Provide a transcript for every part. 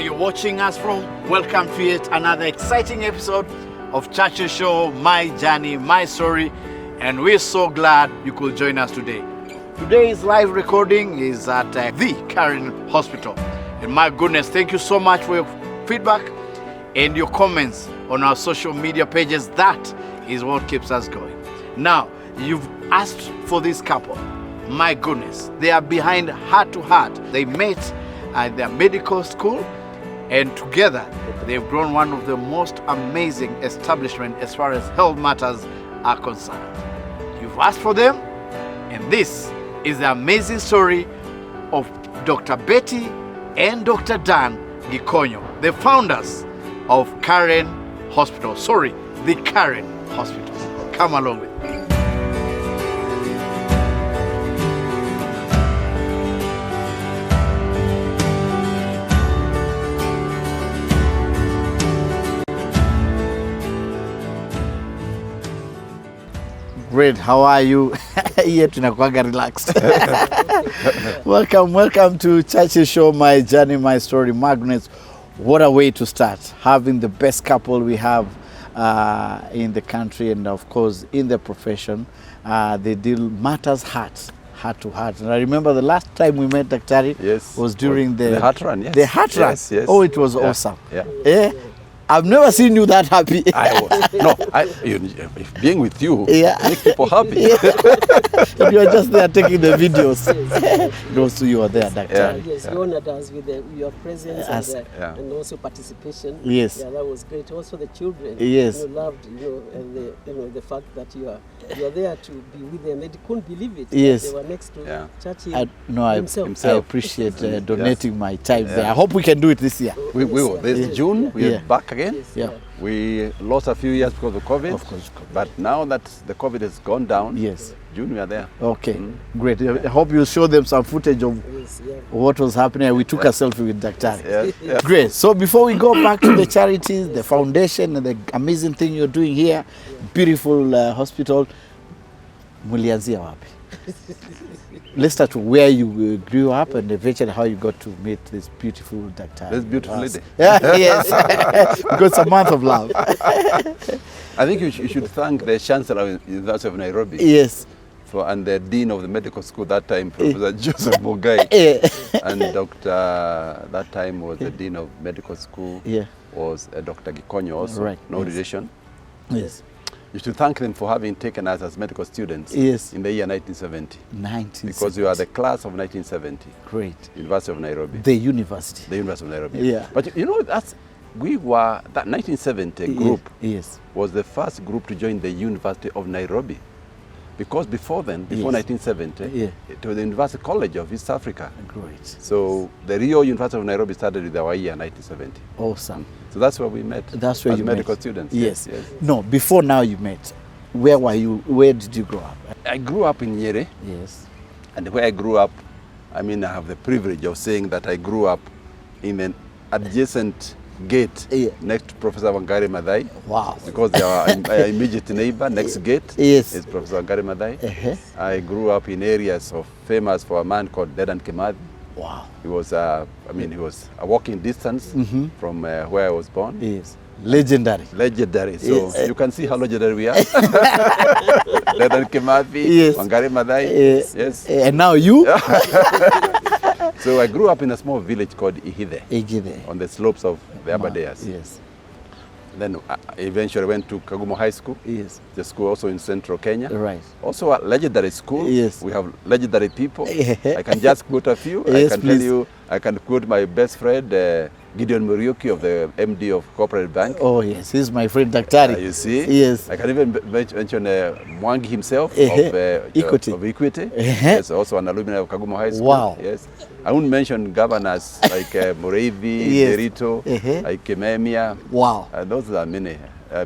you're watching us from, welcome to yet another exciting episode of Churchill Show, My Journey, My Story, and we're so glad you could join us today. Today's live recording is at the Karen Hospital. And my goodness, thank you so much for your feedback and your comments on our social media pages. That is what keeps us going. Now, you've asked for this couple. My goodness, they are behind Heart to Heart. They met at their medical school, and together they've grown one of the most amazing establishments as far as health matters are concerned. You've asked for them, and this is the amazing story of Dr. Betty and Dr. Dan Gikonyo, the founders of Karen Hospital. The Karen Hospital. Come along with me. Great, how are you? Here tunakuaga relaxed. Welcome to Churchill Show, My Journey, My Story. Magnets, what a way to start. Having the best couple we have in the country and of course in the profession. They deal matters heart to heart. And I remember the last time we met Daktari was during the heart run. Yes. The heart run. Yes. Oh, it was awesome. Yeah. I've never seen you that happy. I was. Being with you makes people happy. You were just there taking the videos. Those two, you were there, Doctor. Yes, you honored us with your presence and also participation. Yes. Yeah, that was great. Also the children. Yes. Loved, the fact that you are there to be with them. They couldn't believe it. Yes. They were next to Churchill himself. I appreciate donating my time there. I hope we can do it this year. We will. This June, we're back again. Yes, We lost a few years because of COVID. Of course. But now that the COVID has gone down, June we are there. Okay, great. I hope you'll show them some footage of what was happening. We took a selfie with Daktari. Yeah. Great. So before we go back to the charities, the foundation, and the amazing thing you're doing here, beautiful hospital, mulianzia wapi? Let's start with where you grew up and eventually how you got to meet this beautiful Daktari. This beautiful lady. Yes, because it's a month of love. I think you should thank the Chancellor of the University of Nairobi. Yes. And the Dean of the Medical School that time, Professor Joseph Mugai. And that time was the Dean of Medical School, was Dr. Gikonyo also, no relation. Yes. You should thank them for having taken us as medical students in the year 1970. Because we are the class of 1970. Great. University of Nairobi. The university. The University of Nairobi. Yeah. But that 1970 group was the first group to join the University of Nairobi. Because before then, before 1970, it was the University College of East Africa. Great. So the real University of Nairobi started with our year 1970. Awesome. So that's where we met. That's where as you medical met. students. Yes. No, before now you met. Where were you? Where did you grow up? I grew up in Nyeri. Yes. And where I grew up, I have the privilege of saying that I grew up in an adjacent gate next to Professor Wangari Maathai. Wow. Because they are my immediate neighbor. Next gate is Professor Wangari Maathai. I grew up in areas famous for a man called Dedan Kimathi. Wow. He was he was a walking distance from where I was born. Yes. Legendary. So you can see how legendary we are. Dedan Kimathi, Wangari Maathai. Yes. And now you? So I grew up in a small village called Ihide. On the slopes of the Aberdares. Yes. Then I eventually went to Kagumo High School. Yes. The school also in central Kenya. Right. Also a legendary school. Yes. We have legendary people. I can just quote a few. Yes, I can quote my best friend, Gideon Muriuki of the MD of Corporate Bank. Oh yes, he's my friend Daktari. You see? Yes. I can even mention Mwangi himself of Equity. Yes, also an alumni of Kagumo High School. Wow. Yes. I won't mention governors like Mureithi, Derito, like Memia. Wow. Those are many.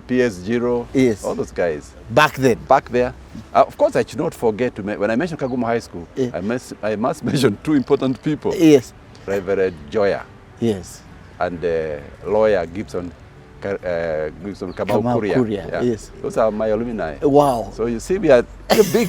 PS Giro, all those guys. Back there. Of course, I should not forget to when I mention Kagumo High School, I must mention two important people. Yes. Reverend Joya. Yes. And lawyer Gibson Kamau Kuria. Yes. Those are my alumni. Wow. So you see, we are Big.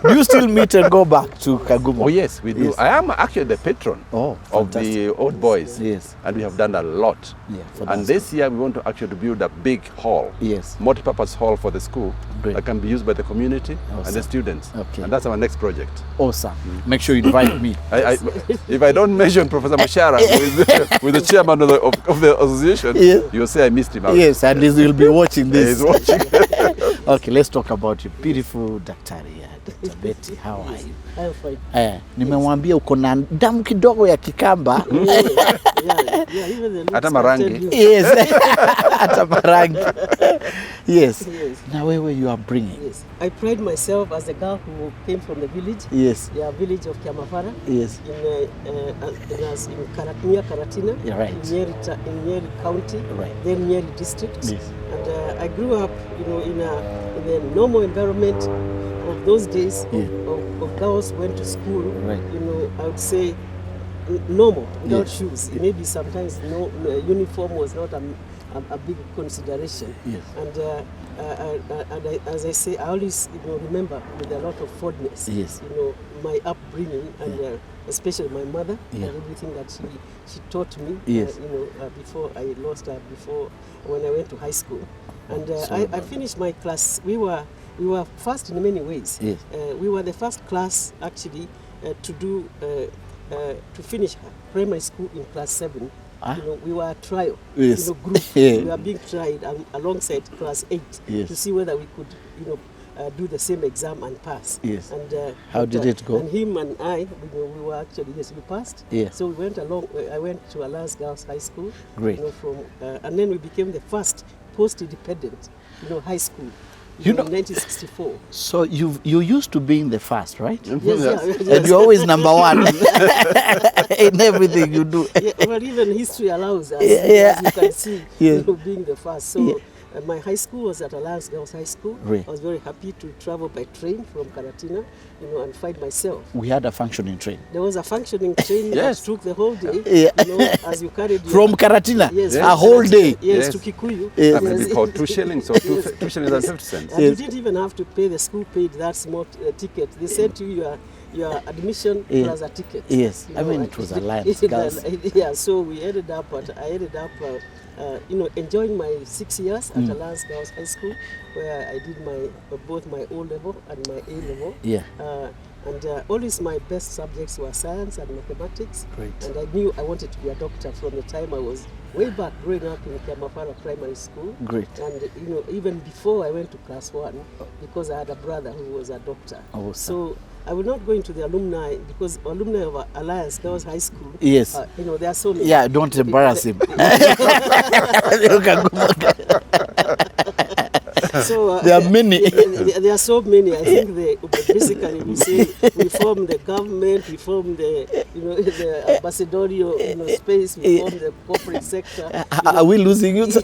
Do you still meet and go back to Kagumo? Oh yes, we do. Yes. I am actually the patron of the old boys. Yes. And we have done a lot. Yeah, and this year we want to actually build a big hall. Yes. Multi-purpose hall for the school. Great. That can be used by the community and the students. Okay. And that's our next project. Awesome. Make sure you invite me. If I don't mention Professor Mashara with the chairman of the association, you'll say I missed him out. Yes, at least he'll be watching this. He's watching. Okay, let's talk about your beautiful daktari. Dr. Betty, how are you? I'm fine. Nimemwambia uko na damu kidogo ya Kikamba. Hata marangi. Yes. Hata marangi. Yes. Na wewe you are bringing. Yes. I pride myself as a girl who came from the village. Yes. The village of Kiamafara. Yes. In Karatina. Right. In Nyeri County. Right. Then Nyeri District. Yes. And I grew up, in the normal environment of those days. Of girls went to school. Right. I would say normal, without shoes. Maybe sometimes uniform was not a big consideration. Yes. And as I say, I always remember with a lot of fondness. Yes. My upbringing and especially my mother and everything that she taught me. Yes. Before I lost her, before when I went to high school, and I finished my class. We were first in many ways. Yes. We were the first class actually to finish primary school in class 7. We were a trial group. We were being tried alongside class 8 to see whether we could do the same exam and pass. Yes. And how did it go? And him and I, we were actually we passed. Yes. So we went along. I went to Alliance Girls High School. Great. And then we became the first post-independent, high school. In 1964. So you used to being the first, right? Yes. And you're always number one in everything you do. But even history allows us, as you can see, being the first. So my high school was at Alliance Girls High School. Right. I was very happy to travel by train from Karatina, and find myself. We had a functioning train. There was a functioning train that took the whole day. As you carried from Karatina. Yes. A whole day. Yes, to Kikuyu. That would be called 2 shillings or 2 shillings and 50 cents. And you didn't even have to pay. The school paid that small ticket. They sent you your admission plus a ticket. Yes, it was Alliance Girls. So I ended up enjoying my 6 years at Alliance Girls High School, where I did both my O level and my A level. And always my best subjects were science and mathematics. Great. And I knew I wanted to be a doctor from the time I was way back growing up in Kiamafara Primary School. Great. And even before I went to class 1, because I had a brother who was a doctor. Awesome. So I will not go into the alumni, because alumni of Alliance Girls High School. Yes. There are so many. Yeah, don't embarrass him. So there are many. There are so many. I think basically we say we form the government, we form the the ambassadorial space, we form the corporate sector. Are we losing you? So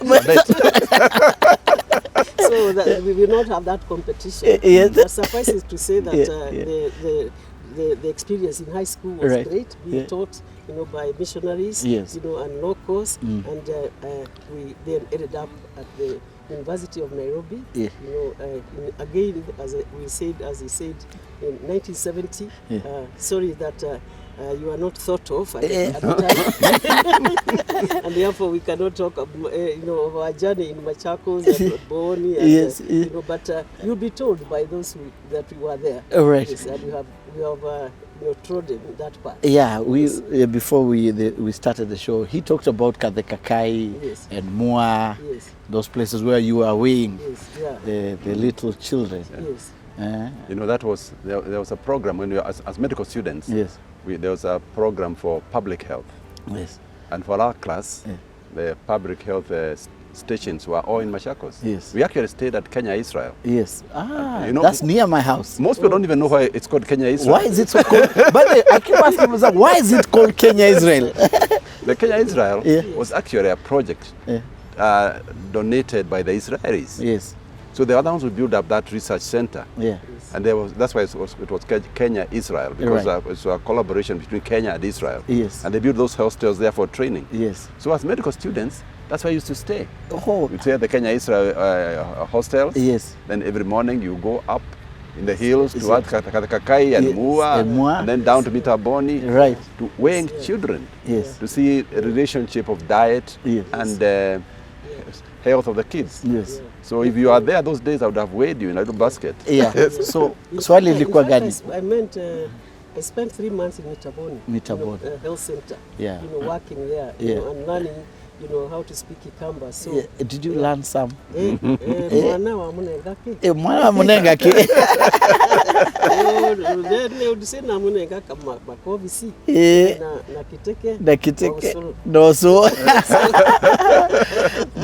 that we will not have that competition. Yes. But suffice it to say that the experience in high school was great. We taught by missionaries, and locals, and we then ended up at the University of Nairobi. Again, as he said, in 1970. Sorry that you are not thought of at the time, and therefore we cannot talk of our journey in Machakos and Boni. And, but you'll be told by those that we were there. Right. Yes, and we have trodden that path. Yeah, before we started the show, he talked about Kadekakai and Mua, those places where you are weighing the little children. Yes. That was there was a program when we were as medical students. Yes. There was a program for public health. Yes. And for our class, the public health stations were all in Machakos. Yes. We actually stayed at Kenya Israel. Yes. That's near my house. Most people don't even know why it's called Kenya Israel. Why is it so called? But I keep asking myself, why is it called Kenya Israel? The Kenya Israel was actually a project donated by the Israelis. Yes. So the other ones would build up that research center. Yeah. And that's why it was Kenya Israel, because it's a collaboration between Kenya and Israel. Yes. And they built those hostels there for training. Yes. So as medical students, that's where I used to stay. Oh. We'd stay at the Kenya Israel hostels. Yes. Then every morning you go up in the hills towards Kakai and Mua, and then down to Mitaboni, to weighing children, to see a relationship of diet and health of the kids. So if you are there those days, I would have weighed you in a little basket. So swali ilikuwa gani? I meant I spent 3 months in Mitaboni, health center, working there, and learning, how to speak Kikamba. So did you learn some? Mwana wa munengaki. Mwana wa munengaki. Udisena munengaka makovisi. Na kiteke. No, so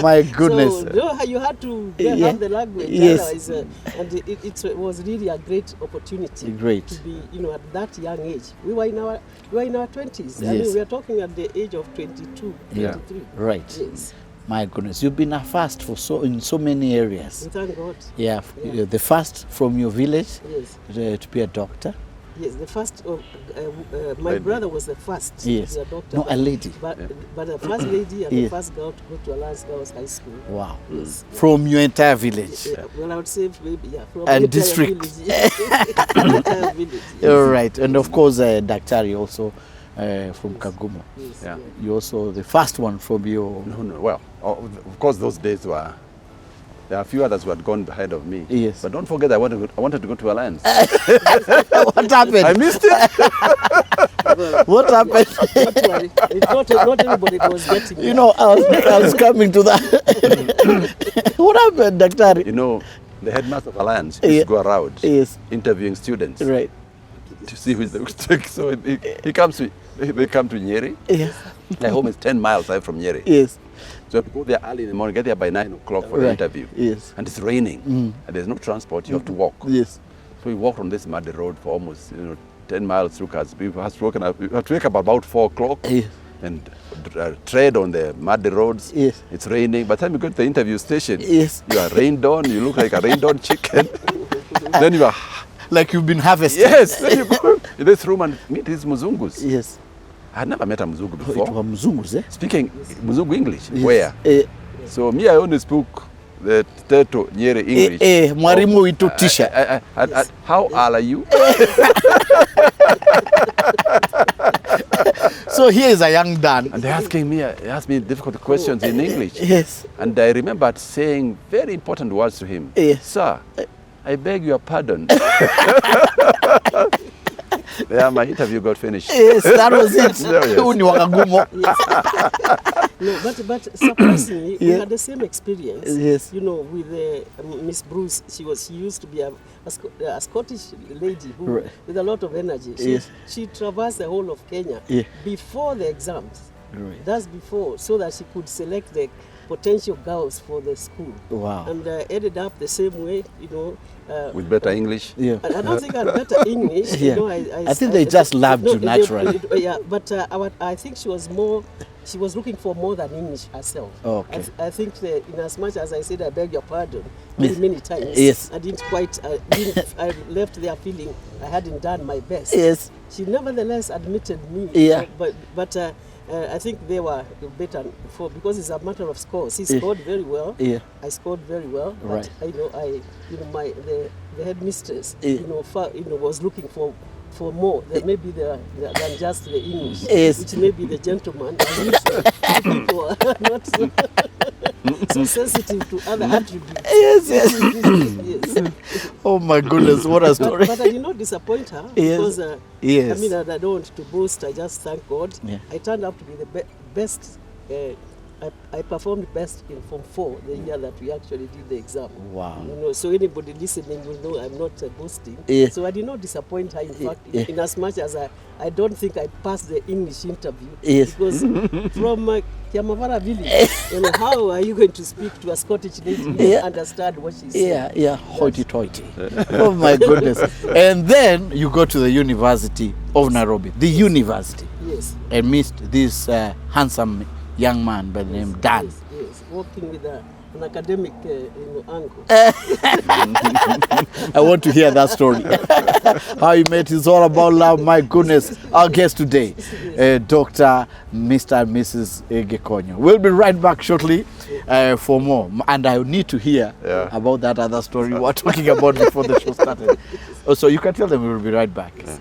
my goodness. So you had to learn the language. Yes. And it was really a great opportunity. Great. To be, at that young age. We were in our 20s. I mean, we are talking at the age of 22, 23. Right. Yes. My goodness, you've been a first in so many areas. Thank God. Yeah. The first from your village to be a doctor. Yes, the first. My brother was the first to be a doctor. No, a lady. But the first lady and the first girl to go to Alliance Girls High School. Wow. Yes. From your entire village. Well, I would say maybe from and district. Entire village. Yes. All right, and of course, Daktari also. From Kagumo. Yes. You also the first one from your... No. Well, of course, those days were... There are a few others who had gone ahead of me. Yes. But don't forget, I wanted to go to Alliance. What happened? I missed it. What happened? Not everybody was getting it. I was coming to that. What happened, Daktari? The headmaster of Alliance used to go around interviewing students. Right. To see who is the mistake. So they come to Nyeri. My home is 10 miles away from Nyeri. Yes. So if you go there early in the morning, get there by 9 o'clock for the interview. Yes. And it's raining. And there's no transport, you have to walk. Yes. So we walked on this muddy road for almost 10 miles through Kaz. We have to wake up about 4 o'clock and tread on the muddy roads. Yes. It's raining. By the time you go to the interview station, you are rained on, you look like a rained on chicken. Then you are... Like you've been harvested. Yes. Then you go in this room and meet these Muzungus. Yes. I had never met a Muzungu before. It was Muzungus, eh? Speaking Muzungu English. Where? So me, I only spoke the Teto Nyeri English. Mwarimu itu tisha. How are you? So here is a young Dan. And they asked me difficult questions in English. Yes. And I remembered saying very important words to him. Sir, I beg your pardon. Yeah, my interview got finished. Yes, that was it. No, but surprisingly, we had the same experience. Yes. With Miss Bruce, she used to be a Scottish lady who, with a lot of energy. She traversed the whole of Kenya before the exams. Right. That's before, so that she could select the potential girls for the school. Wow. And ended up the same way, with better English? Yeah. I don't think I had better English. I think they just loved you naturally. But I think she was looking for more than English herself. Okay. I think in as much as I said, I beg your pardon, many times, I didn't quite, I left there feeling I hadn't done my best. Yes. She nevertheless admitted me. Yeah. But I think they were better because it's a matter of scores. He scored very well. Yeah. I scored very well. But Right. The headmistress, was looking for more than just the English, which maybe the gentleman. People are not so sensitive to other attributes. Yes. Oh my goodness, what a story. But I did not disappoint her because I don't want to boast. I just thank God. Yeah. I turned out to be the best. I performed best in Form 4 the year that we actually did the exam. Wow. So anybody listening will know I'm not boasting. So I did not disappoint her. In fact, in as much as I don't think I passed the English interview. Because from Kiamavara village, how are you going to speak to a Scottish lady and understand what she's saying? Yeah, hoity-toity. Oh my goodness. And then you go to the University of Nairobi, the university. Yes. And meet this handsome young man by the name Dan. Yes, working with an academic angle. I want to hear that story. How you met is all about love. My goodness. Our guest today, Dr. Mr. and Mrs. Gikonyo. We'll be right back shortly for more. And I need to hear about that other story we were talking about before the show started. So you can tell them we'll be right back. Yeah.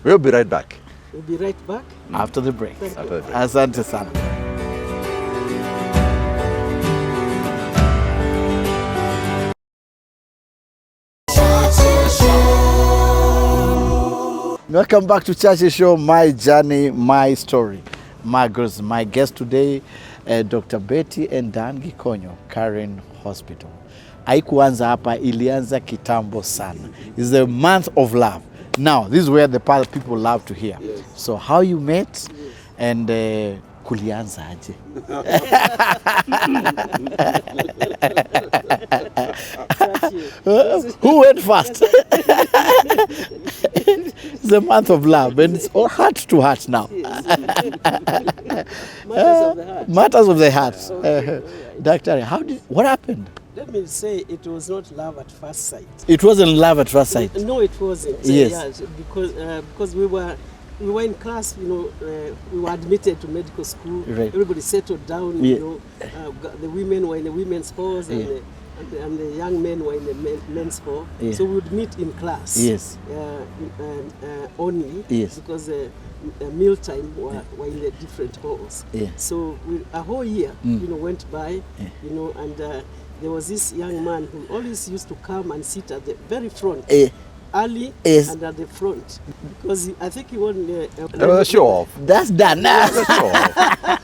We'll be right back. We'll be right back. After the break. After the break. Asante sana. Welcome back to Churchill Show, My Journey, My Story. My guest today, Dr. Betty and Dan Gikonyo, Karen Hospital. Haikuanza hapa, ilianza kitambo sana. It's the month of love. Now, this is where the people love to hear. Yes. So how you met and kulianza aje? Who went first? It's the month of love, and it's all heart to heart now. Matters of the heart. Matters of the heart. Right. Doctor, what happened? Let me say it was not love at first sight. It wasn't love at first sight. No, it wasn't. Yes. Yeah, because we were in class, we were admitted to medical school. Right. Everybody settled down, Yeah. The women were in the women's sports Yeah. and the young men were in the men's sport. Yeah. So we would meet in class. Yes. Only. Yes. Because mealtime were in the different halls. Yeah. So a whole year, went by, and there was this young man who always used to come and sit at the very front. Early Yes. and at the front, because I think he wanted That was a show off. That's done. That's a show off.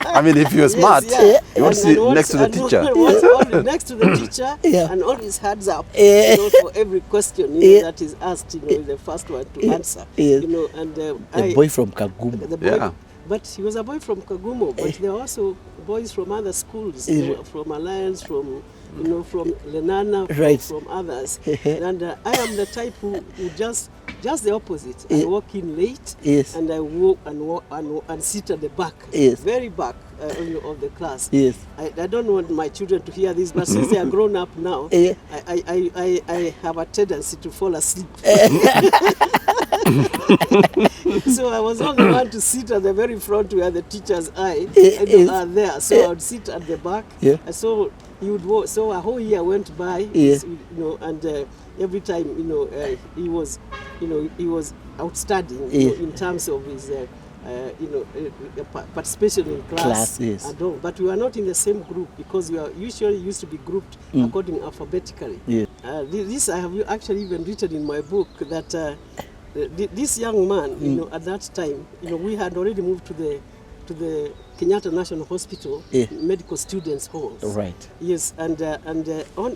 I mean, if you're smart, you want to sit next to the teacher. Next to the teacher, Yeah. and always hands up for every question that is asked. The first one to answer. Yes. And The boy from Kagumo. the boy, Yeah. but he was a boy from Kagumo. But there were also boys from other schools, from Alliance, from Lenana, Right. from others. And I am the type who just the opposite. I walk in late, Yes. and I walk and sit at the back, Yes. very back of the class. Yes. I don't want my children to hear this, but since they are grown up now, Yeah. I have a tendency to fall asleep. So I was not the one to sit at the very front where the teachers are there. So I would sit at the back. Yeah. So he would walk. So a whole year went by. Yeah. And every time he was outstanding in terms of his participation in class. Yes. And all. But we were not in the same group because we are usually used to be grouped according alphabetically. Yeah. This I have actually even written in my book that this young man, at that time, we had already moved to the Kenyatta National Hospital medical students halls. Right. Yes, and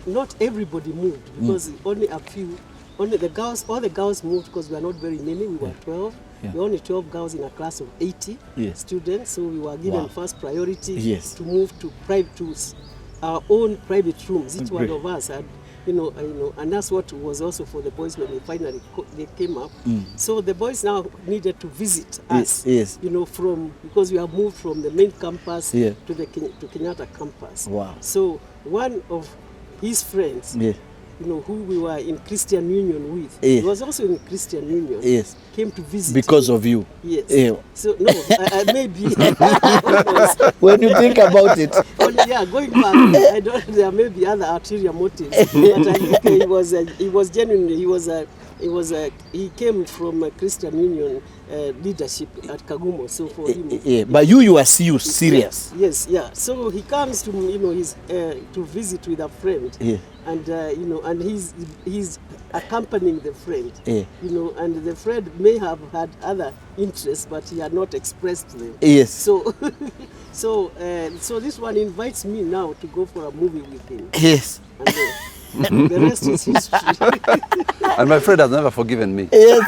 not everybody moved because only a few. Only the girls, all the girls moved because we are not very many. We were 12. Yeah. We were only 12 girls in a class of 80 students. So we were given first priority to move to our own private rooms. Each one of us had, and that's what was also for the boys when they finally they came up. So the boys now needed to visit us. Yes. Because we have moved from the main campus Yeah. to Kenyatta campus. Wow. So one of his friends, who we were in Christian Union with, he was also in Christian Union. Yes. Came to visit Because him. of you. Yes. Yeah. So no, maybe. When you think about it. Going back, I don't. There may be other ulterior motives, but I think he was genuinely. He came from a Christian Union leadership at Kagumo. So for him. Yeah. But you are serious. Yes. Yeah. So he comes to his to visit with a friend. Yeah. And and he's accompanying the friend. Yeah. And the friend may have had other interests, but he had not expressed them. Yes. So, so this one invites me now to go for a movie with him. Yes. And the rest is history. And my friend has never forgiven me. Yes.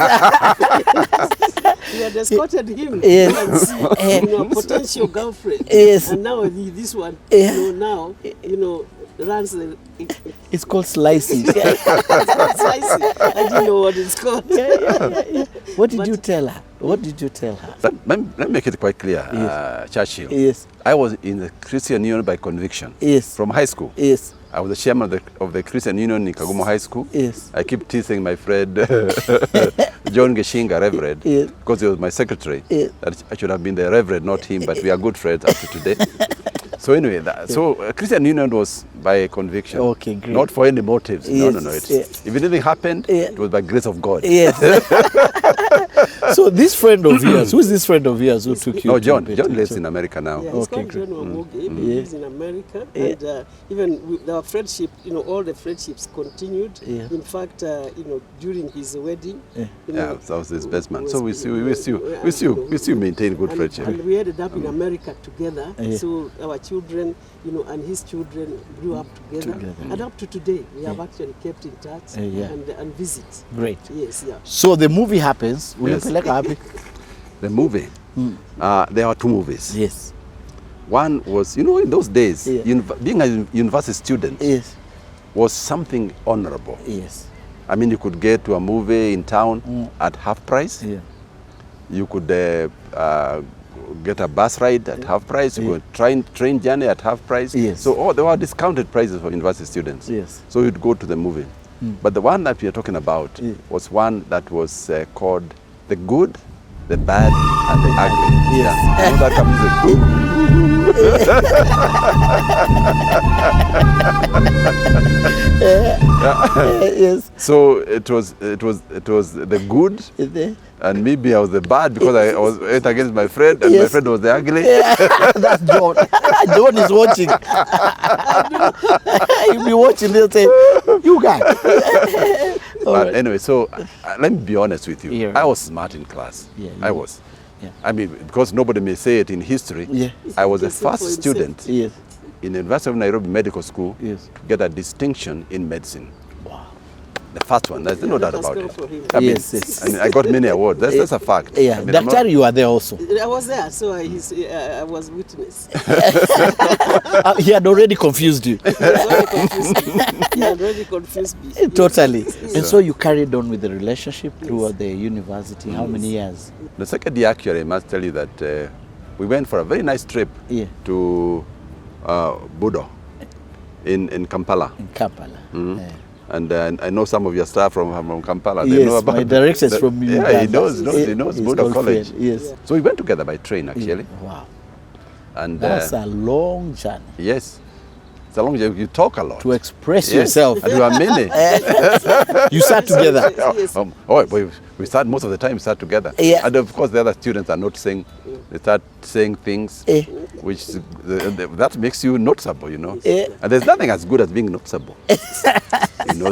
We had escorted him Yes. and see, a potential girlfriend. Yes. And now this one, now runs the. It's called slicing. It's called slicing. I didn't know what it's called. What did you tell her? What did you tell her? Let me make it quite clear, Churchill. Yes. I was in the Christian Union by conviction. Yes. From high school. Yes. I was the chairman of the Christian Union in Kagumo High School. Yes. I keep teasing my friend John Geshinga, Reverend, Yes. because he was my secretary. Yes. That I should have been the Reverend, not him, but we are good friends up to today. So anyway, Christian Union was by conviction. Okay, great. Not for any motives. Yes. No. If anything happened, it was by grace of God. Yes. So this friend of yours, who is this friend of yours who took you? No, to John. Bethel? John lives in America now. Yeah, he's Okay, called great. John Wamuge. He lives in America, and even our friendship, all the friendships continued. Yeah. In fact, during his wedding, Yeah, that was his best man. So we still maintain good friendship. And we ended up in America together. Yeah. So our children, and his children grew up together. And up to today, we have actually kept in touch and visit. Great. Yes, yeah. So the movie happens. Yes. Happy? The movie, there are two movies. Yes. One was, in those days, Yeah. being a university student Yes. was something honorable. Yes. I mean, you could get to a movie in town at half price. Yeah. You could get a bus ride at half price. You could train journey at half price. Yes. So there were discounted prices for university students. Yes. So you'd go to the movie. But the one that we are talking about was one that was called The Good, the Bad, and the Ugly. Yes. Yeah. You know that comes Yes. So it was the good, Is there? and maybe I was the bad because I was it against my friend, and my Yes. friend was the ugly. That's John. John is watching. He'll be watching. He'll say, "You guys." All But right. anyway, so let me be honest with you. Yeah. I was smart in class. Yeah, I you- was. Yeah. I mean, because nobody may say it in history, Yeah. I was the He can say for first himself. student Yes. in the University of Nairobi Medical School Yes. to get a distinction in medicine. Wow. The first one. There's no doubt Let us about go it. for him. I mean, Yes, yes. I mean, I got many awards. That's a fact. Yeah. I mean, I'm not- Doctor, you are there also. I was there, so I was witness. He had already confused you. He had already confused me. Totally. Yes. And so you carried on with the relationship throughout the university. How many years? The second year, actually, I must tell you that we went for a very nice trip Yeah. to Budo in Kampala. In Kampala. Yeah. And I know some of your staff from Kampala. They know Yes, about my director is the- from Yeah, Uganda. he knows He's Budo all College. fair, yes. So we went together by train, actually. Wow. And That's a long journey yes, it's a long journey. You talk a lot. to express Yes, yourself. and you are many. You sat together. Yes. We start most of the time. We start together. Yeah. And of course, the other students are not saying. They start saying things, Eh. which that makes you noticeable, Eh. And there's nothing as good as being noticeable.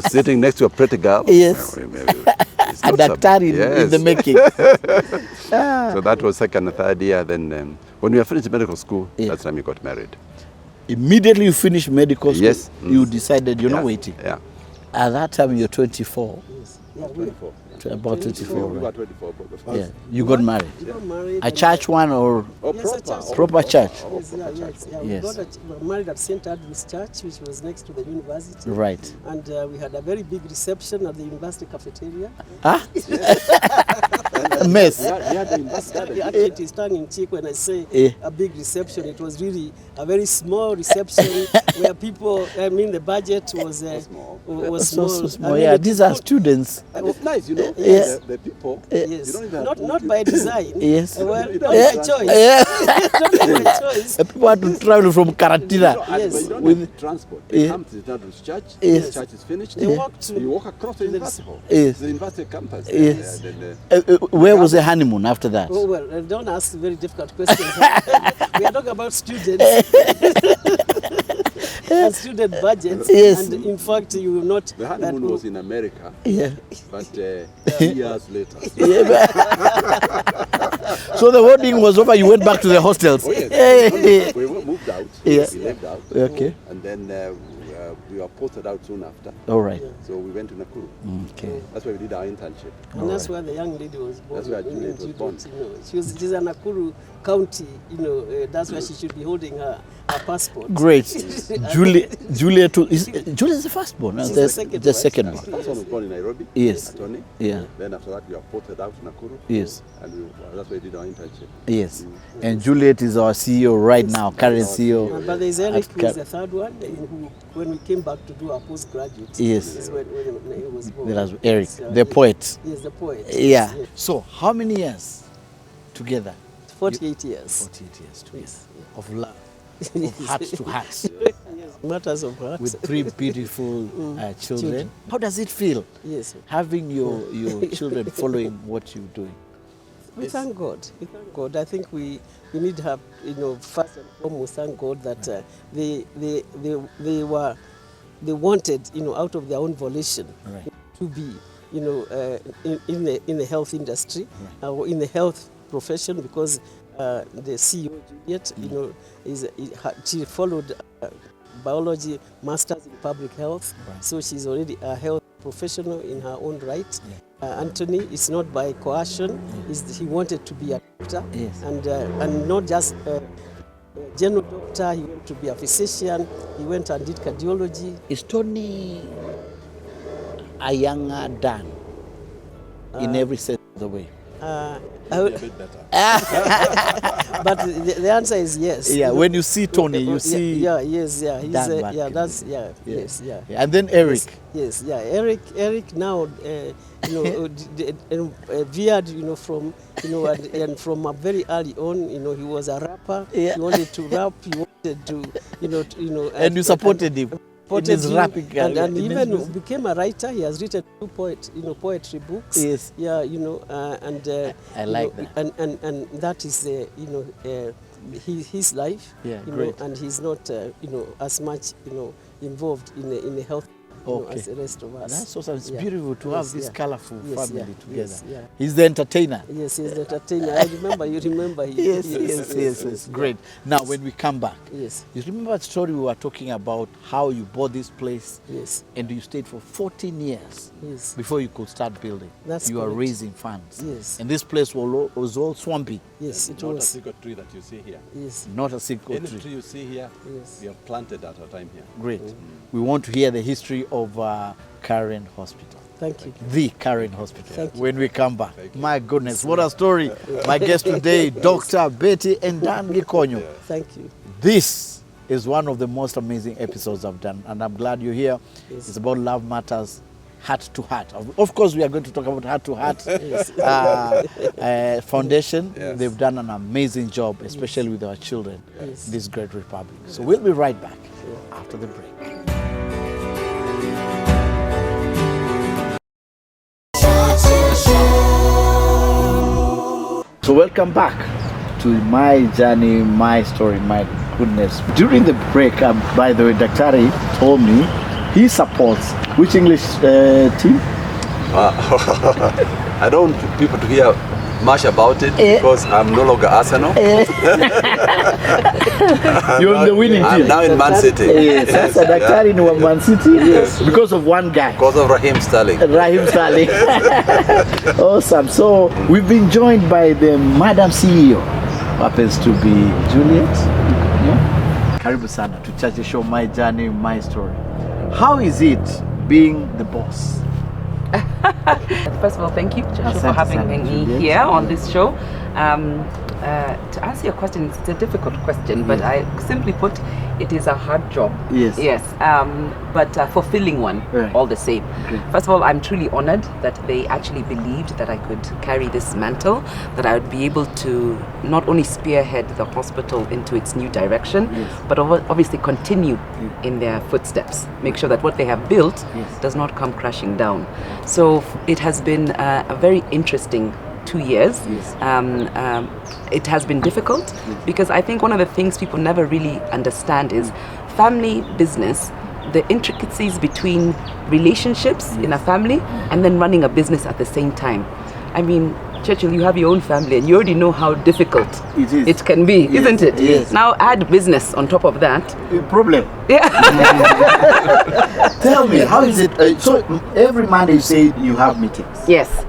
Sitting next to a pretty girl. Yes. It's A noticeable. doctor in the making. So that was second and third year. Then when we were finished medical school, Yeah. that's time we got married. Immediately you finished medical school, Yes. you decided you're Yeah. not waiting. Yeah. At that time, you're 24. Yeah, About 24, right? 24. Yeah. You got married. we got married. A church one or Yes, a church. proper church? Yes, yeah. We Yes. were married at St. Andrew's Church, which was next to the university. Right. And we had a very big reception at the university cafeteria. Huh? Mess. Actually, it is tongue in cheek when I say Eh. a big reception. It was really a very small reception where people, the budget was So small. small. Yeah, these are students. And it's nice, Yes. the people. Yes. Not by design. Yes. Well, not Yeah. by choice. Yeah. Not by choice. People had to travel from Karatina. Yes. But you don't With- have transport. Yeah. They come to the church. Yes. The church is finished. They walk to You walk across the the- university hall. Yes. The university campus. Yes. Then, Where was the honeymoon after that? Oh, well, don't ask very difficult questions. We are talking about students and student budgets. Yes. And in fact, you will not. the honeymoon was in America, Yeah. but 3 years later. So the wedding was over, you went back to the hostels. Oh, yes. Hey. We moved out. Yeah. We lived out. Okay. And then we were posted out soon after. All right. So we went to Nakuru. Okay. That's where we did our internship. And that's where the young lady was born. That's where Juliet was born. She's in Nakuru County, that's where she should be holding her passport. Great. Juliet is the firstborn. She's The second one. First one was born in Nairobi. Yes. Attorney. Yeah. Then after that we were posted out to Nakuru. Yes. And that's where we did our internship. Yes. And Juliet is our CEO right now, current CEO. But there's Eric, who's the third one, who, when we came back to do our postgraduate, Yes. this is when he was born. There was Eric, the poet. Yes, the poet. Yeah. Yes. So how many years together? 48 years. 48 years together. Yes. Of love, of heart to heart, Yes. Matters of heart. with 3 beautiful children. How does it feel Yes. having your children following what you're doing? We thank God. We thank God. I think we need to have, first and foremost, thank God that they wanted, out of their own volition, Right. to be, in the health industry, or in the health profession, because the CEO Juliet, she followed biology, masters in public health, Right. so she's already a health professional in her own right. Anthony is not by coercion; he wanted to be a doctor, Yes. and not just a general doctor. He went to be a physician. He went and did cardiology. Is Tony a younger Dan in every sense of the way? A bit better. But the answer is yes. Yeah, when you see Tony, you see. Yeah, yes, yeah. He's Dan back in that's the- yes, yeah. And then Eric. Yes, yeah. Eric now, veered, from, and from a very early on, he was a rapper. Yeah. He wanted to rap. He wanted to, And you supported him in his him, rapping career. and in his even music. became a writer. He has written 2 poetry books. Yes. Yeah, I like that. And that is his life. Yeah, you great. know, and he's not as much involved in the health as the rest of us. That's awesome. It's Yeah. beautiful to have this yeah. colorful Yes, family yeah. together. Yes, yeah. He's the entertainer. Yes, he's the entertainer. I remember. You remember? Yes. Great. Now, when we come back, Yes. you remember the story we were talking about how you bought this place Yes. and you stayed for 14 years Yes. before you could start building. That's you were correct. raising funds. Yes. And this place was all swampy. Yes, it Not a was. single tree that you see here. Yes. Not a single Any tree. tree you see here, Yes. we have planted at our time here. Great. We want to hear the history of Karen Hospital. Thank you. The Karen Hospital. Thank you. When we come back. My goodness, what a story. My guest today, Dr. Betty and Dan Gikonyo. Thank you. This is one of the most amazing episodes I've done, and I'm glad you're here. Yes. It's about Love Matters, Heart to Heart. Of course, we are going to talk about Heart to Heart Foundation. Yes. They've done an amazing job, especially with our children, Yes. this great republic. So we'll be right back after the break. So welcome back to my journey, my story, my goodness. During the break, by the way, Daktari told me he supports which English team? I don't want people to hear much about it because I'm no longer Arsenal. You're in the winning I'm team. now in Man City. Yes, Sasa Daktari in Man City. Yes. Because of one guy. Because of Raheem Sterling. Rahim Saleh. Awesome. So we've been joined by the Madam CEO, who happens to be Juliet. Yeah? Karibu sana to Churchill Show, my journey, my story. How is it being the boss? First of all, thank you, Churchill, for Asante having sana, me Juliet. here on this show. To answer your question, it's a difficult question, but I simply put, it is a hard job. Yes. Yes, but a fulfilling one, Right. all the same. Okay. First of all, I'm truly honored that they actually believed that I could carry this mantle, that I would be able to not only spearhead the hospital into its new direction, Yes. but obviously continue in their footsteps. Make sure that what they have built Yes. does not come crashing down. So it has been a very interesting 2 years. Yes. It has been difficult because I think one of the things people never really understand is family business, the intricacies between relationships in a family and then running a business at the same time. I mean, Churchill, you have your own family and you already know how difficult it can be, yes. isn't it? Yes. Now add business on top of that. Problem. Yeah. Tell me, how is it? So every Monday you say you have meetings. Yes.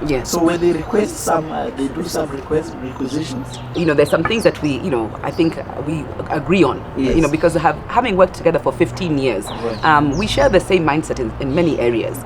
Yes. So when they request some, they do some requisitions. There's some things that we, I think we agree on. Yes. Because having worked together for 15 years, we share the same mindset in many areas.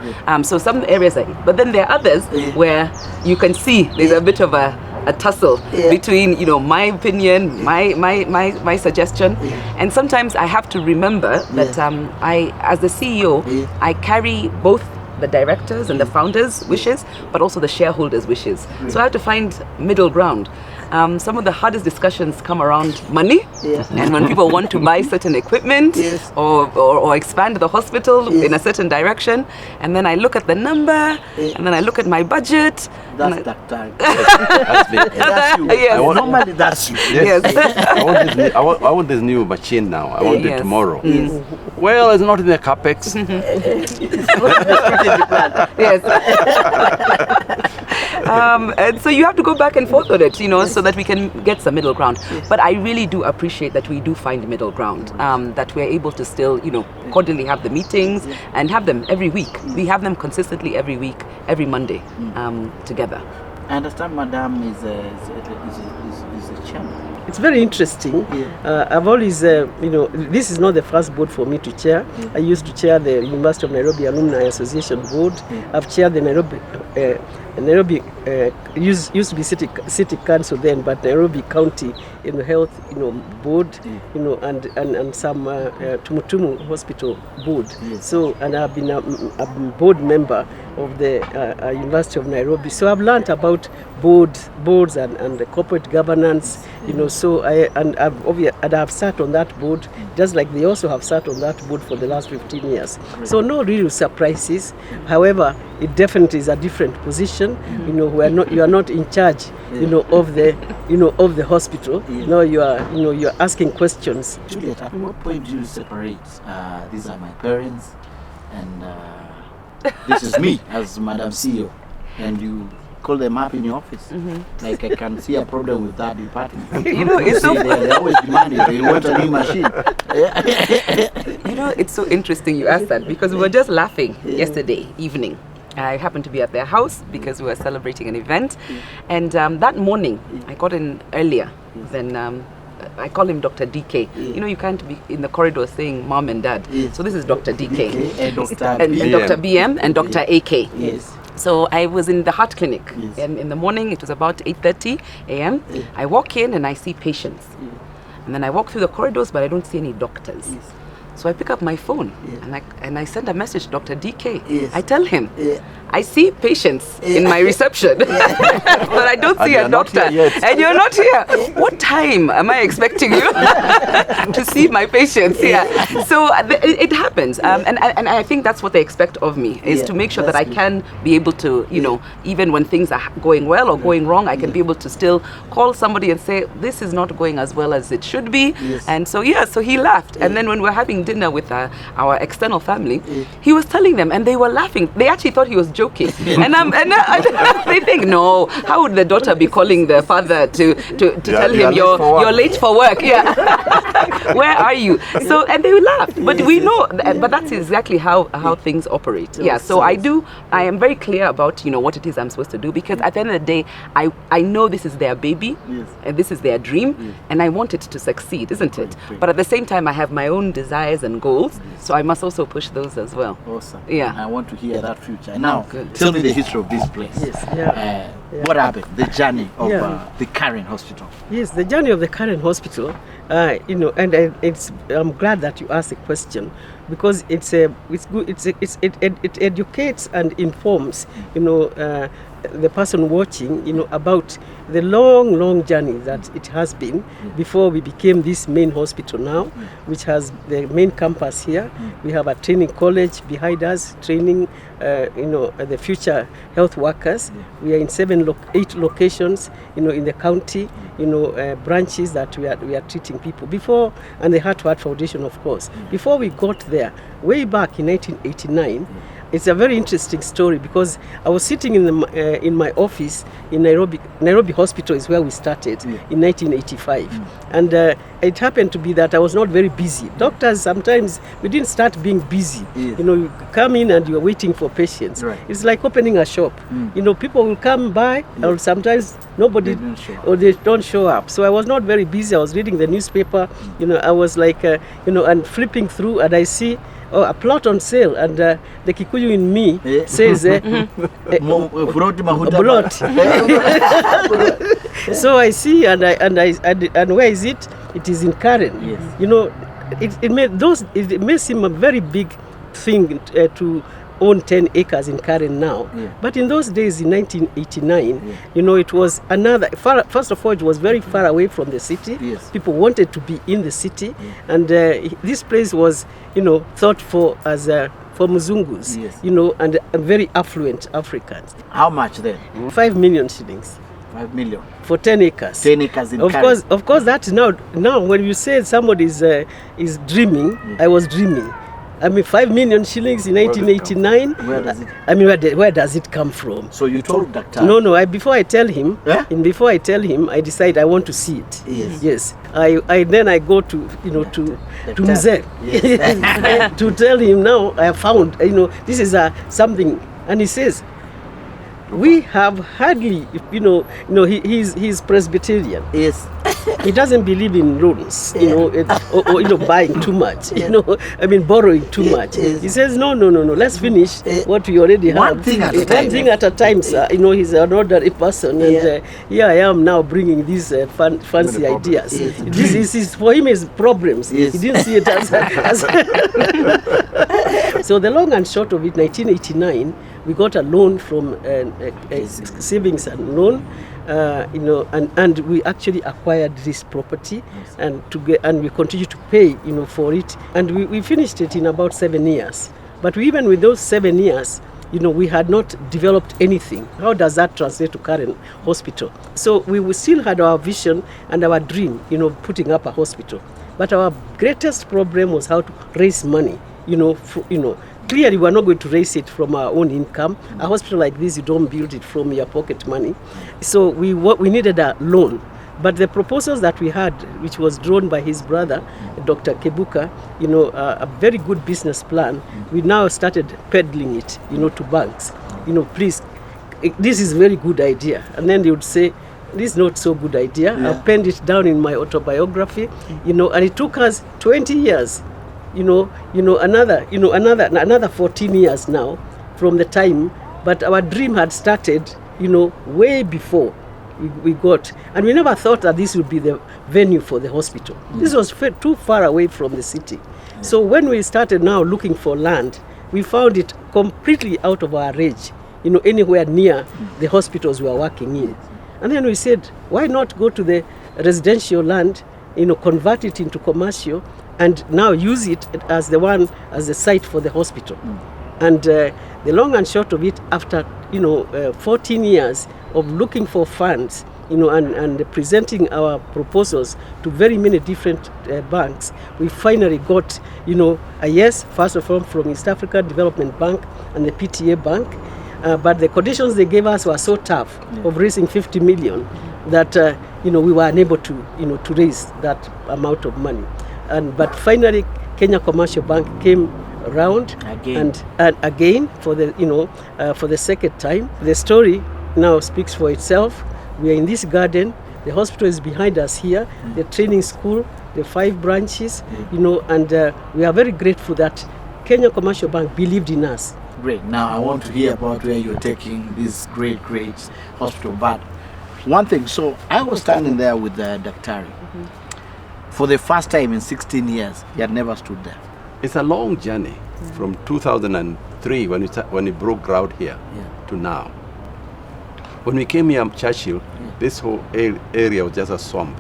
So some areas but then there are others where you can see there's a bit of a tussle between my opinion, my suggestion, and sometimes I have to remember that I, as the CEO, I carry both the directors and the founders' wishes, but also the shareholders' wishes. So I have to find middle ground. Some of the hardest discussions come around money, and when people want to buy certain equipment or expand the hospital in a certain direction, and then I look at the number, and then I look at my budget. That's that time. That's you. Yes. Normally that's you. Yes. I want this new machine now. I want it tomorrow. Well, it's not in the capex. Yes. And so you have to go back and forth on it, so that we can get some middle ground. But I really do appreciate that we do find middle ground, that we're able to still, cordially have the meetings and have them every week. We have them consistently every week, every Monday, together. I understand Madam is a chairman. It's very interesting. I've always, this is not the first board for me to chair. I used to chair the University of Nairobi Alumni Association board. I've chaired the Nairobi used to be city council then, but Nairobi County health board, and some Tumutumu Hospital board. So, and I've been a board member of the University of Nairobi. So I've learned about boards and the corporate governance. So I've sat on that board, just like they also have sat on that board for the last 15 years. So no real surprises. However, it definitely is a different position. You are not in charge, of the hospital. No, you are asking questions. Juliet, at what point do you separate? These are my parents, and this is me as Madam CEO, and you call them up in your office. Like, I can see a problem with that department. It's so they always demanding. They want a new machine. It's so interesting you asked that, because we were just laughing yesterday evening. I happened to be at their house because we were celebrating an event, and that morning I got in earlier than I call him Dr. DK. You can't be in the corridor saying mom and dad. So this is Dr. DK. And Dr. and Dr. BM and Dr. AK. Yes. So I was in the heart clinic, and in the morning it was about 8:30 a.m. I walk in and I see patients, and then I walk through the corridors, but I don't see any doctors. So I pick up my phone and I send a message to Dr. DK. I tell him, I see patients in my reception, but I don't see a doctor. And you're not here. What time am I expecting you to see my patients? So it happens, and I think that's what they expect of me, is to make sure that I can be able to, even when things are going well or going wrong, I can be able to still call somebody and say, this is not going as well as it should be. And so so he laughed, and then when we're having dinner with our external family, he was telling them, and they were laughing. They actually thought he was joking, and they think, no, how would the daughter be calling the father to tell him you're late for work? Where are you? So, and they laughed, but we know, but that's exactly how things operate. So I am very clear about what it is I'm supposed to do, because at the end of the day, I know this is their baby, and this is their dream, and I want it to succeed, isn't it? But at the same time, I have my own desires and goals, so I must also push those as well. Awesome. I want to hear that future. Now, tell me the history of this place. What happened? The journey of the current hospital. Yes, the journey of the current hospital. I'm glad that you asked the question, because it's good. It educates and informs the person watching about the long journey that it has been before we became this main hospital now, which has the main campus here. We have a training college behind us, training the future health workers. We are in 8 locations in the county, branches that we are treating people before, and the Heart to Heart Foundation, of course. Before we got there, way back in 1989, it's a very interesting story because I was sitting in my office in Nairobi. Nairobi Hospital is where we started in 1985. And it happened to be that I was not very busy. Doctors, sometimes we didn't start being busy. You know, you come in and you're waiting for patients. It's like opening a shop. You know, people will come by or sometimes nobody or they don't show up. So I was not very busy. I was reading the newspaper. You know, I was like, you know, and flipping through, and I see a plot on sale, and the Kikuyu in me says, plot. So I see, and where is it? It is in Karen. You know, it may seem a very big thing to own 10 acres in Karen now. But in those days, in 1989, you know, it was first of all, it was very far away from the city. People wanted to be in the city. And this place was, you know, thought for as for Muzungus, you know, and very affluent Africans. How much then? 5 million shillings. 5 million. For 10 acres. 10 acres in Karen. Of course, that now when you say somebody is dreaming, I was dreaming. I mean, 5 million shillings in 1989. Where does it? I mean, where does it come from? So you told Dr. No. Before I tell him, I decide I want to see it. Yes. Then I go to to Mzee to tell him now I have found this is something, and he says, we have hardly he's Presbyterian. Yes. He doesn't believe in loans, or buying too much, borrowing too much. He says, no, let's finish what we already have. One thing at a time, sir. He's an ordinary person, and here I am now bringing these fancy ideas. This is for him his problems. He didn't see it as So the long and short of it, 1989, we got a loan from savings and loan. And we actually acquired this property, and we continue to pay, for it. And we finished it in about 7 years. But even with those 7 years, we had not developed anything. How does that translate to Karen Hospital? So we still had our vision and our dream, putting up a hospital. But our greatest problem was how to raise money, Clearly, we're not going to raise it from our own income. A hospital like this, you don't build it from your pocket money. So we needed a loan. But the proposals that we had, which was drawn by his brother, Dr. Kebuka, a very good business plan, we now started peddling it, to banks. Please, this is a very good idea. And then they would say, this is not so good idea. I penned it down in my autobiography, and it took us 20 years. Another 14 years now from the time, but our dream had started, way before we got, and we never thought that this would be the venue for the hospital. This was too far away from the city. So when we started now looking for land, we found it completely out of our range, anywhere near the hospitals we were working in. And then we said, why not go to the residential land, convert it into commercial, and now use it as the site for the hospital. And the long and short of it, after 14 years of looking for funds, and presenting our proposals to very many different banks, we finally got a yes, first of all from East African Development Bank and the PTA Bank, but the conditions they gave us were so tough of raising 50 million that we were unable to raise that amount of money. But finally, Kenya Commercial Bank came around and again for the second time. The story now speaks for itself. We are in this garden. The hospital is behind us here. The training school, the 5 branches, and we are very grateful that Kenya Commercial Bank believed in us. Great. Now I want to hear about where you're taking this great hospital. But one thing, so I was standing there with the Daktari. For the first time in 16 years, he had never stood there. It's a long journey from 2003 when we broke ground here to now. When we came here, Churchill, this whole area was just a swamp.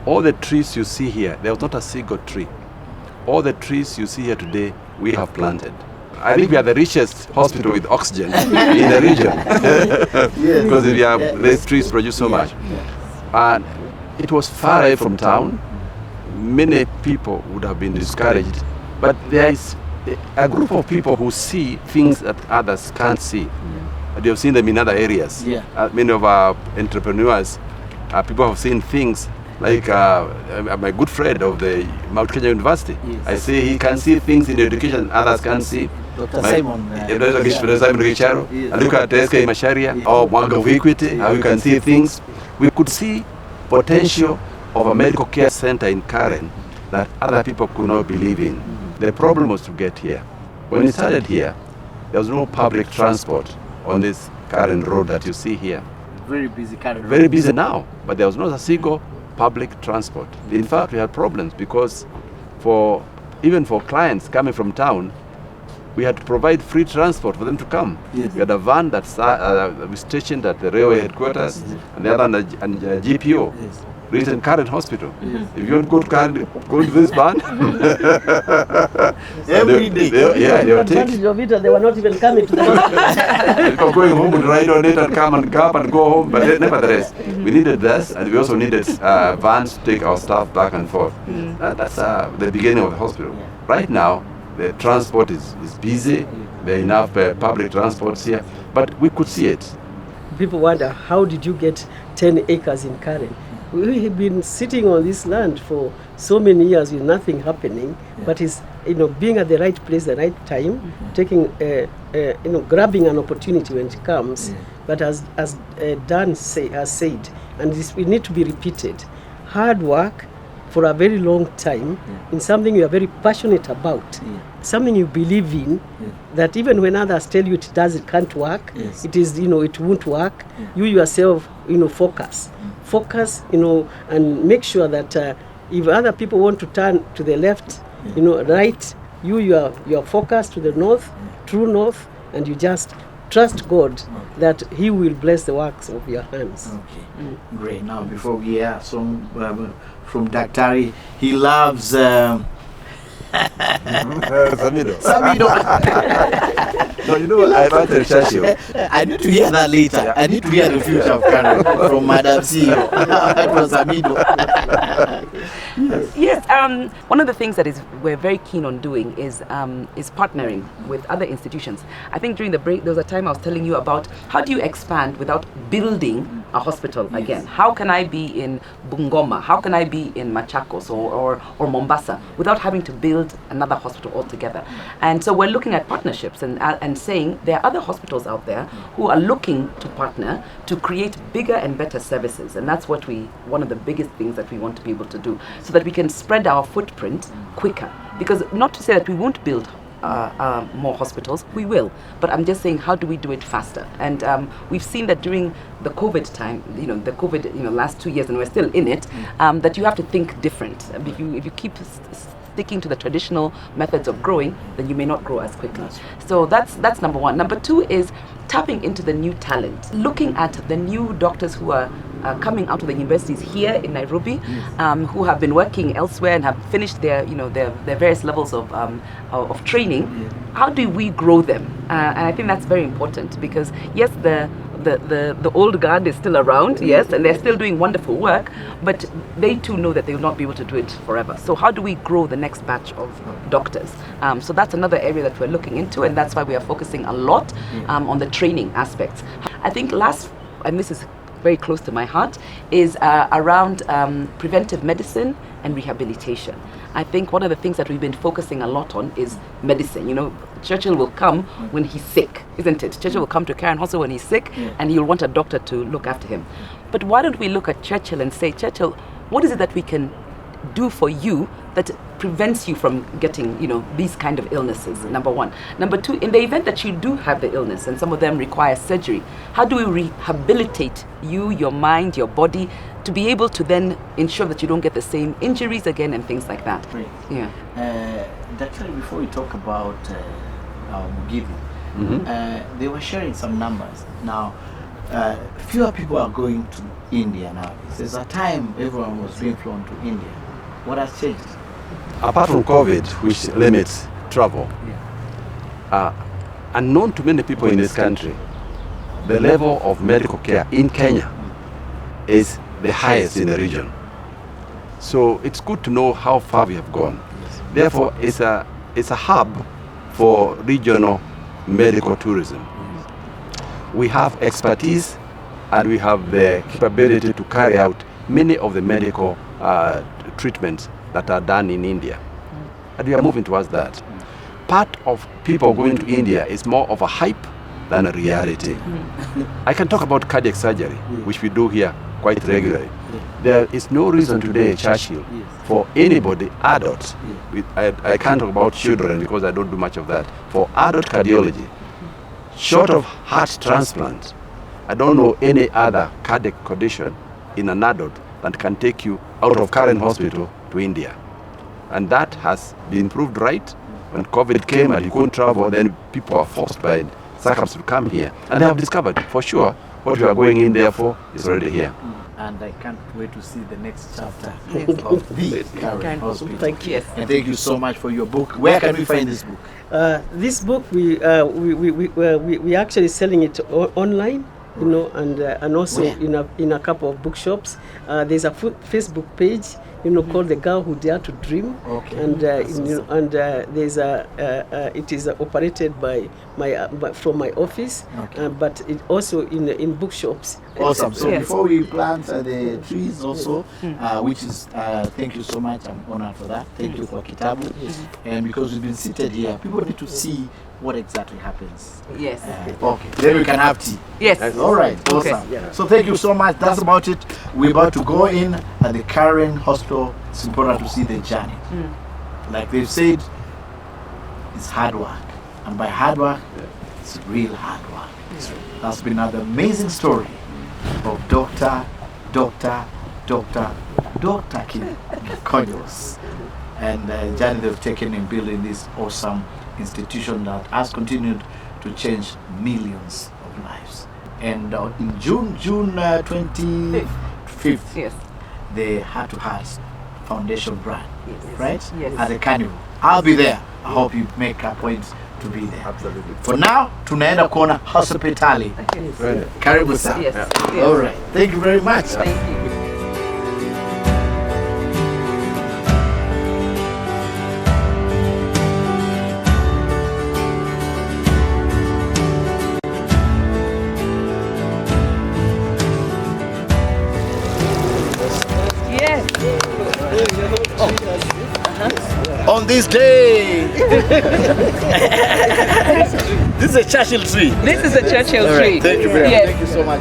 All the trees you see here, there was not a single tree. All the trees you see here today, we have planted. I think we are the richest hospital with oxygen in the region because these trees produce so much. And it was far away from town. Many people would have been discouraged, but there is a group of people who see things that others can't see. You have seen them in other areas. Many of our entrepreneurs, people have seen things like my good friend of the Mount Kenya University. I say he can see things in education others can't see. Dr. Simon. Simon Richaro. Look at SK Masharia or Mwanga of Equity, how you can see things. We could see potential of a medical care center in Karen that other people could not believe in. The problem was to get here. When we started here, there was no public transport on this Karen road that you see here. Very busy Karen road. Very busy now, but there was not a single public transport. In fact, we had problems because even for clients coming from town, we had to provide free transport for them to come. We had a van that we stationed at the railway headquarters, and the other on a GPO, Recent Karen Hospital. If you want to go to Karen, go to this van. Every day. They were taking. They were not even coming to the hospital. People going home would ride on it and come and go home. But nevertheless, we needed this, and we also needed vans to take our staff back and forth. That's the beginning of the hospital. Right now, the transport is busy. There are enough public transports here, but we could see it. People wonder, how did you get 10 acres in Karen? We have been sitting on this land for so many years with nothing happening, but it's, being at the right place, the right time, taking, grabbing an opportunity when it comes. But as Dan has said, and this we need to be repeated, hard work for a very long time in something you are very passionate about, something you believe in, that even when others tell you it can't work, it is, it won't work, you yourself, focus, and make sure that if other people want to turn to the left, right, you are focused to the north, true north, and you just trust God that He will bless the works of your hands. Okay, great. Now, before we hear some from Daktari, he loves Samido. No, I went to Churchill. I need to hear that later. I need to hear the future of Karen from Madam CEO. That was Samido. Yes, one of the things that we're very keen on doing is partnering with other institutions. I think during the break there was a time I was telling you about how do you expand without building a hospital again. How can I be in Bungoma? How can I be in Machakos or Mombasa without having to build another hospital altogether? And so we're looking at partnerships and saying there are other hospitals out there who are looking to partner to create bigger and better services, and that's one of the biggest things that we want to be able to do, so that we can spread our footprint quicker. Because not to say that we won't build more hospitals, we will, but I'm just saying, how do we do it faster? And we've seen that during the COVID time, the COVID, last 2 years, and we're still in it, that you have to think different. If you keep sticking to the traditional methods of growing, then you may not grow as quickly. So that's number one. Number two is tapping into the new talent, looking at the new doctors who are coming out of the universities here in Nairobi, who have been working elsewhere and have finished their various levels of training. How do we grow them? And I think that's very important, because yes, the old guard is still around, yes, and they're still doing wonderful work, but they too know that they will not be able to do it forever. So how do we grow the next batch of doctors? So that's another area that we're looking into, and that's why we are focusing a lot on the training aspects. I think and this is very close to my heart, is around preventive medicine and rehabilitation. I think one of the things that we've been focusing a lot on is medicine. Churchill will come when he's sick, isn't it? Churchill will come to Karen Hospital when he's sick, and he'll want a doctor to look after him. But why don't we look at Churchill and say, Churchill, what is it that we can do for you that prevents you from getting, these kind of illnesses, number one. Number two, in the event that you do have the illness, and some of them require surgery, how do we rehabilitate you, your mind, your body, to be able to then ensure that you don't get the same injuries again and things like that? Great. Yeah. Actually, before we talk about Mugithi, they were sharing some numbers. Now, fewer people are going to India now. There's a time everyone was being flown to India. What has changed? Apart from COVID, which limits travel, unknown to many people in this country, the level of medical care in Kenya is the highest in the region. So it's good to know how far we have gone. Therefore, it's a hub for regional medical tourism. We have expertise and we have the capability to carry out many of the medical treatments that are done in India. And we are moving towards that. Part of people going to India is more of a hype than a reality. I can talk about cardiac surgery, which we do here quite regularly. There is no reason today, Churchill, for anybody, adults, I can't talk about children because I don't do much of that, for adult cardiology, short of heart transplant, I don't know any other cardiac condition in an adult that can take you out of current hospital to India. And that has been proved right. When COVID came and you couldn't travel, then people are forced by circumstances to come here. And they have discovered, for sure, what we are going in there for is already here. And I can't wait to see the next chapter of the current hospital. Thank you. And thank you so much for your book. Where can we find this book? This book, we actually selling it online, you know, and also in a couple of bookshops. There's a Facebook page, you know, called The Girl Who Dared to Dream. Okay. And there's it is operated by from my office, okay. but it also in bookshops. Awesome. So before we plant the trees also, which is, thank you so much, I'm honored for that. Thank you for Kitabu. And because we've been seated here, people need to see what exactly happens. Yes. Okay, then we can have tea. Yes. All right, awesome. Okay. Yeah. So thank you so much. That's about it. We're about to go in at the Karen Hospital. It's important to see the journey. Like they've said, it's hard work. And by hard work, it's real hard work. That's been another amazing story of Dr. Gikonyo and the journey they've taken in building this awesome institution that has continued to change millions of lives. And in June 25th, Yes. the Heart to Heart Foundation brand, right? Yes. At the carnival. I'll be there. I hope you make a point to be there. Absolutely. For now, tunaenda kuona hospitali. Karibu sana. Yes. Yes. All right. Thank you very much. Thank you. On this day, this is a Churchill tree. This is a Churchill All tree. right. Thank you very much. Yes. Thank you so much.